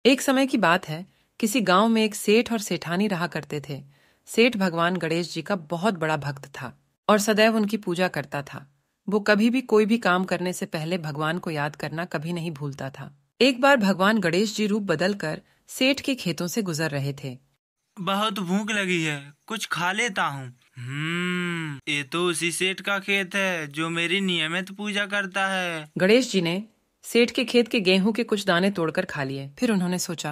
एक समय की बात है, किसी गांव में एक सेठ और सेठानी रहा करते थे। सेठ भगवान गणेश जी का बहुत बड़ा भक्त था और सदैव उनकी पूजा करता था। वो कभी भी कोई भी काम करने से पहले भगवान को याद करना कभी नहीं भूलता था। एक बार भगवान गणेश जी रूप बदलकर सेठ के खेतों से गुजर रहे थे। बहुत भूख लगी है, कुछ खा लेता हूँ। ये तो उसी सेठ का खेत है जो मेरी नियमित पूजा करता है। गणेश जी ने सेठ के खेत के गेहूं के कुछ दाने तोड़कर खा लिए। फिर उन्होंने सोचा,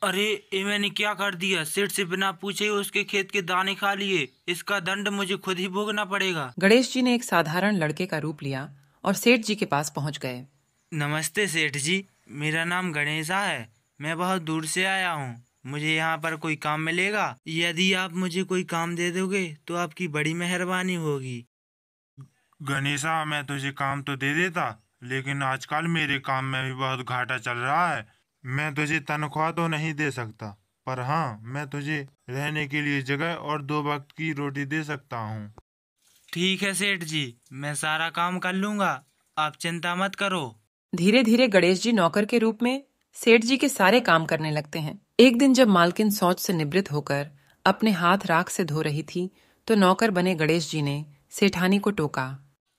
अरे ये मैंने क्या कर दिया, सेठ से बिना पूछे ही उसके खेत के दाने खा लिए। इसका दंड मुझे खुद ही भोगना पड़ेगा। गणेश जी ने एक साधारण लड़के का रूप लिया और सेठ जी के पास पहुंच गए। नमस्ते सेठ जी, मेरा नाम गणेशा है। मैं बहुत दूर से आया हूँ। मुझे यहाँ पर कोई काम मिलेगा? यदि आप मुझे कोई काम दे दोगे तो आपकी बड़ी मेहरबानी होगी। गणेशा, मैं तुझे काम तो दे देता, लेकिन आजकल मेरे काम में भी बहुत घाटा चल रहा है। मैं तुझे तनख्वाह तो नहीं दे सकता, पर हाँ, मैं तुझे रहने के लिए जगह और 2 वक्त की रोटी दे सकता हूँ। ठीक है सेठ जी, मैं सारा काम कर लूँगा, आप चिंता मत करो। धीरे धीरे गणेश जी नौकर के रूप में सेठ जी के सारे काम करने लगते हैं। एक दिन जब मालकिन शौच से निवृत्त होकर अपने हाथ राख से धो रही थी, तो नौकर बने गणेश जी ने सेठानी को टोका।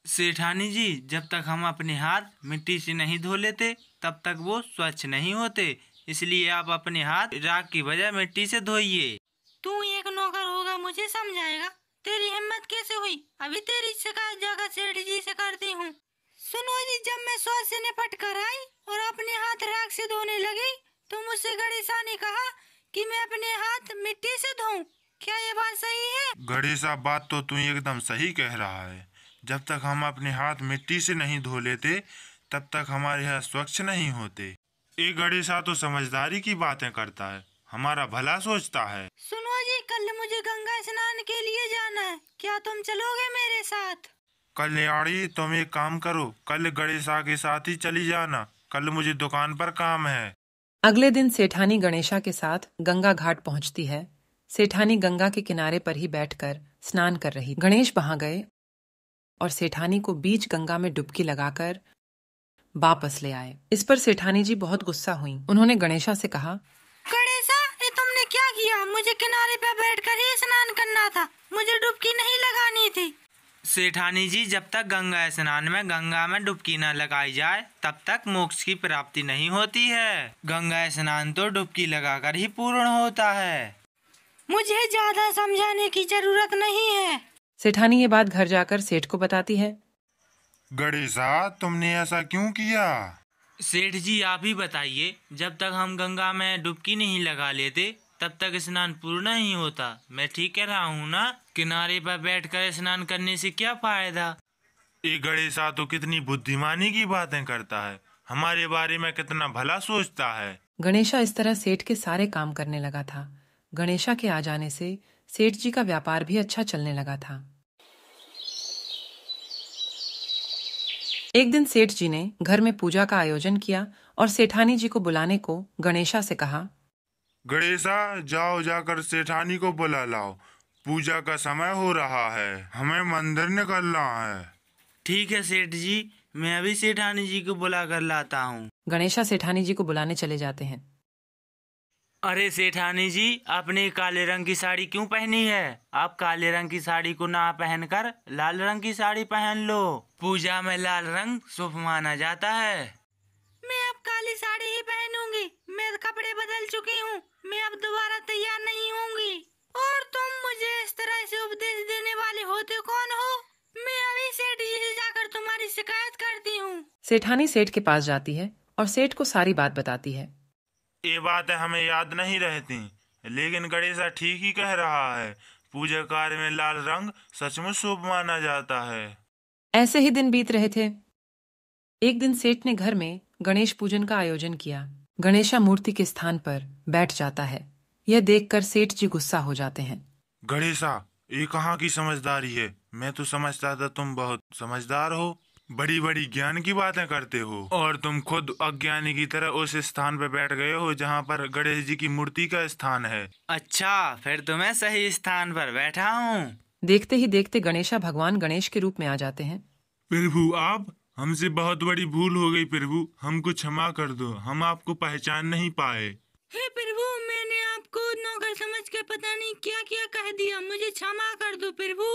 सेठानी जी, जब तक हम अपने हाथ मिट्टी से नहीं धो लेते तब तक वो स्वच्छ नहीं होते। इसलिए आप अपने हाथ राख की बजाय मिट्टी से धोइए। तू एक नौकर होगा मुझे समझाएगा? तेरी हिम्मत कैसे हुई? अभी तेरी शिकायत जाकर सेठ जी से करती हूँ। सुनो जी, जब मैं शौच से निपट कर आई और अपने हाथ राख से धोने लगी तो मुझसे गणेशा ने कहा कि मैं अपने हाथ मिट्टी से धोऊं। क्या ये बात सही है? गणेशा, बात तो तू एकदम सही कह रहा है। जब तक हम अपने हाथ मिट्टी से नहीं धो लेते, तब तक हमारे हाथ स्वच्छ नहीं होते। ये गणेशा तो समझदारी की बातें करता है, हमारा भला सोचता है। सुनो जी, कल मुझे गंगा स्नान के लिए जाना है, क्या तुम चलोगे मेरे साथ? कल्याणी, तुम एक काम करो, कल गणेशा के साथ ही चली जाना। कल मुझे दुकान पर काम है। अगले दिन सेठानी गणेशा के साथ गंगा घाट पहुंचती है। सेठानी गंगा के किनारे पर ही बैठकर स्नान कर रही। गणेश वहां गए और सेठानी को बीच गंगा में डुबकी लगाकर वापस ले आए। इस पर सेठानी जी बहुत गुस्सा हुई। उन्होंने गणेशा से कहा, गणेशा, ये तुमने क्या किया? मुझे किनारे पे बैठकर ही स्नान करना था, मुझे डुबकी नहीं लगानी थी। सेठानी जी, जब तक गंगा स्नान में गंगा में डुबकी न लगाई जाए तब तक मोक्ष की प्राप्ति नहीं होती है। गंगा स्नान तो डुबकी लगाकर ही पूर्ण होता है। मुझे ज्यादा समझाने की जरूरत नहीं है। सेठानी ये बात घर जाकर सेठ को बताती है। गणेशा, तुमने ऐसा क्यों किया? सेठ जी, आप ही बताइए, जब तक हम गंगा में डुबकी नहीं लगा लेते तब तक स्नान पूर्ण नहीं होता। मैं ठीक कह रहा हूँ ना? किनारे पर बैठकर स्नान करने से क्या फायदा? ये गणेशा तो कितनी बुद्धिमानी की बातें करता है, हमारे बारे में कितना भला सोचता है। गणेशा इस तरह सेठ के सारे काम करने लगा था। गणेशा के आ जाने से सेठ जी का व्यापार भी अच्छा चलने लगा था। एक दिन सेठ जी ने घर में पूजा का आयोजन किया और सेठानी जी को बुलाने को गणेशा से कहा। गणेशा, जाओ जाकर सेठानी को बुला लाओ, पूजा का समय हो रहा है, हमें मंदिर निकलना है। ठीक है सेठ जी, मैं अभी सेठानी जी को बुला कर लाता हूँ। गणेशा सेठानी जी को बुलाने चले जाते हैं। अरे सेठानी जी, आपने काले रंग की साड़ी क्यों पहनी है? आप काले रंग की साड़ी को ना पहनकर लाल रंग की साड़ी पहन लो। पूजा में लाल रंग शुभ माना जाता है। मैं अब काली साड़ी ही पहनूंगी। मैं कपड़े बदल चुकी हूँ, मैं अब दोबारा तैयार नहीं होंगी। और तुम मुझे इस तरह से उपदेश देने वाले होते कौन हो? मैं अभी सेठ जी से जाकर तुम्हारी शिकायत करती हूँ। सेठानी सेठ के पास जाती है और सेठ को सारी बात बताती है। ये बातें हमें याद नहीं रहती, लेकिन गणेशा ठीक ही कह रहा है। पूजा कार्य में लाल रंग सचमुच शुभ माना जाता है। ऐसे ही दिन बीत रहे थे। एक दिन सेठ ने घर में गणेश पूजन का आयोजन किया। गणेशा मूर्ति के स्थान पर बैठ जाता है। यह देखकर सेठ जी गुस्सा हो जाते हैं। गणेशा, ये कहाँ की समझदारी है? मैं तो समझता था तुम बहुत समझदार हो, बड़ी बड़ी ज्ञान की बातें करते हो, और तुम खुद अज्ञानी की तरह उस स्थान पर बैठ गए हो जहाँ पर गणेश जी की मूर्ति का स्थान है। अच्छा, फिर तो मैं सही स्थान पर बैठा हूँ। देखते ही देखते गणेशा भगवान गणेश के रूप में आ जाते हैं। प्रभु, आप हमसे बहुत बड़ी भूल हो गई प्रभु, हमको क्षमा कर दो, हम आपको पहचान नहीं पाए। हे प्रभु, मैंने आपको नौकर समझ के पता नहीं क्या क्या कह दिया, मुझे क्षमा कर दो प्रभु।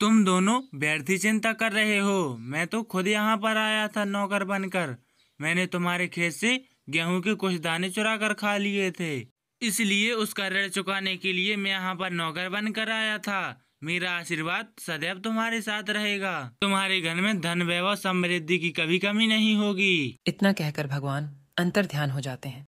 तुम दोनों व्यर्थ चिंता कर रहे हो, मैं तो खुद यहाँ पर आया था नौकर बनकर। मैंने तुम्हारे खेत से गेहूं के कुछ दाने चुरा कर खा लिए थे, इसलिए उसका ऋण चुकाने के लिए मैं यहाँ पर नौकर बनकर आया था। मेरा आशीर्वाद सदैव तुम्हारे साथ रहेगा। तुम्हारे घर में धन वैभव समृद्धि की कभी कमी नहीं होगी। इतना कहकर भगवान अंतर ध्यान हो जाते हैं।